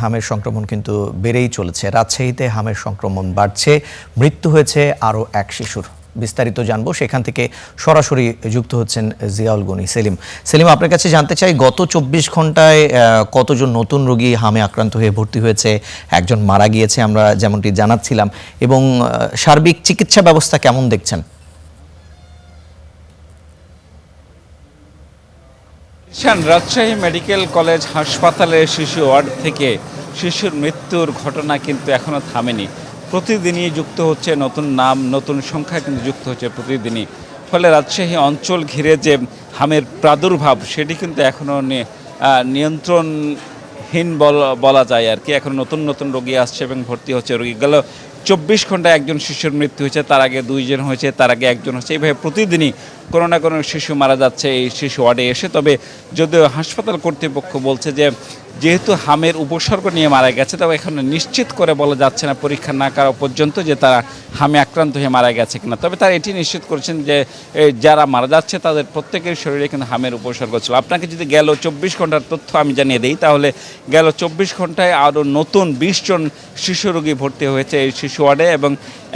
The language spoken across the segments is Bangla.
হামের সংক্রমণ কিন্তু বেড়েই চলেছে। রাজশাহীতে হামের সংক্রমণ বাড়ছে, মৃত্যু হয়েছে আরও এক শিশুর। বিস্তারিত জানবো, সেখান থেকে সরাসরি যুক্ত হচ্ছেন জিয়াউল গনি সেলিম। সেলিম, আপনার কাছে জানতে চাই, গত 24 ঘন্টায় কতজন নতুন রোগী হামে আক্রান্ত হয়ে ভর্তি হয়েছে, একজন মারা গিয়েছে আমরা যেমনটি জানাচ্ছিলাম, এবং সার্বিক চিকিৎসা ব্যবস্থা কেমন দেখছেন? রাজশাহী মেডিকেল কলেজ হাসপাতালের শিশু ওয়ার্ড থেকে শিশুর মৃত্যুর ঘটনা কিন্তু এখনও থামেনি। প্রতিদিনই যুক্ত হচ্ছে নতুন নাম, নতুন সংখ্যা কিন্তু যুক্ত হচ্ছে প্রতিদিনই। ফলে রাজশাহী অঞ্চল ঘিরে যে হামের প্রাদুর্ভাব সেটি কিন্তু এখনও নিয়ন্ত্রণহীন বলা যায় আর কি। এখন নতুন নতুন রোগী আসছে এবং ভর্তি হচ্ছে রোগী। গেল 24 ঘন্টায় একজন শিশুর মৃত্যু হয়েছে, তার আগে 2 জন হয়েছে, তার আগে 1 জন হচ্ছে। এইভাবে প্রতিদিনই কোনো না কোনো শিশু মারা যাচ্ছে এই শিশু ওয়ার্ডে এসে। তবে যদিও হাসপাতাল কর্তৃপক্ষ বলছে যে যেহেতু হামের উপসর্গ নিয়ে মারা গেছে, তবে এখন নিশ্চিত করে বলা যাচ্ছে না পরীক্ষা না করা পর্যন্ত যে তারা হামে আক্রান্ত হয়ে মারা গেছে কিনা। তবে তারা এটি নিশ্চিত করেছেন যে যারা মারা যাচ্ছে তাদের প্রত্যেকের শরীরে কিন্তু হামের উপসর্গ ছিল। আপনাকে যদি গেল 24 ঘন্টার তথ্য আমি জানিয়ে দিই, তাহলে গেল 24 ঘন্টায় আরও নতুন 20 জন শিশু রোগী ভর্তি হয়েছে এই শিশু ওয়ার্ডে, এবং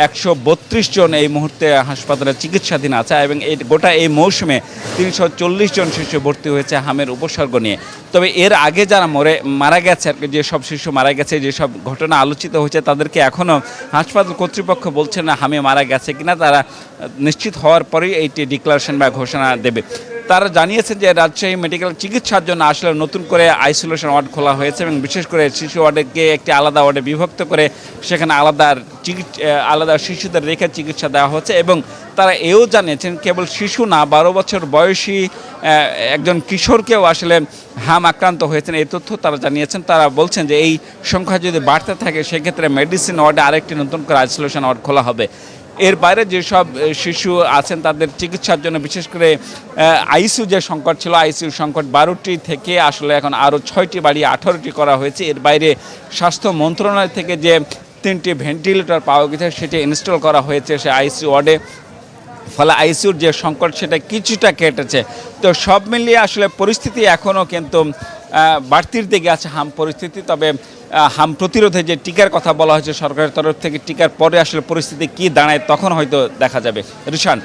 132 জন এই মুহূর্তে হাসপাতালে চিকিৎসাধীন আছে। এবং গোটা এই মৌসুমে 340 জন শিশু ভর্তি হয়েছে হামের উপসর্গ নিয়ে। তবে এর আগে যারা মারা গেছে আর কি, যেসব শিশু মারা গেছে, যেসব ঘটনা আলোচিত হয়েছে, তাদেরকে এখনও হাসপাতাল কর্তৃপক্ষ বলছে না হামে মারা গেছে কিনা। তারা নিশ্চিত হওয়ার পরেই এইটি ডিক্লারেশন বা ঘোষণা দেবে। তারা জানিয়েছেন যে রাজশাহী মেডিকেল চিকিৎসার জন্য আসলে নতুন করে আইসোলেশন ওয়ার্ড খোলা হয়েছে, এবং বিশেষ করে শিশু ওয়ার্ডকে একটি আলাদা ওয়ার্ডে বিভক্ত করে সেখানে আলাদা শিশুদের রেখে চিকিৎসা দেওয়া হচ্ছে। এবং তারা এও জানিয়েছেন কেবল শিশু না, 12 বছর বয়সী একজন কিশোরকেও আসলে হাম আক্রান্ত হয়েছেন, এই তথ্য তারা জানিয়েছেন। তারা বলছেন যে এই সংখ্যা যদি বাড়তে থাকে সেক্ষেত্রে মেডিসিন ওয়ার্ডে আরেকটি নতুন করে আইসোলেশন ওয়ার্ড খোলা হবে। এর বাইরে যেসব শিশু আছেন তাদের চিকিৎসার জন্য বিশেষ করে আইসিইউ যে সংকট ছিল, আইসিইউ সংকট 12টি থেকে আসলে এখন আরও 6টি বাড়িয়ে 18টি করা হয়েছে। এর বাইরে স্বাস্থ্য মন্ত্রণালয় থেকে যে 3টি ভেন্টিলেটর পাওয়া গেছে সেটি ইনস্টল করা হয়েছে সে আইসিইউ ওয়ার্ডে। ফলে আইসিইউর যে সংকট সেটা কিছুটা কেটেছে। তো সব মিলিয়ে আসলে পরিস্থিতি এখনও কিন্তু বাড়তির দিকে আছে হাম পরিস্থিতি। তবে হাম প্রতিরোধে যে টিকার কথা বলা হয়েছে সরকারের তরফ থেকে, টিকার পরে আসলে পরিস্থিতি কী দাঁড়ায় তখন হয়তো দেখা যাবে। রিশান।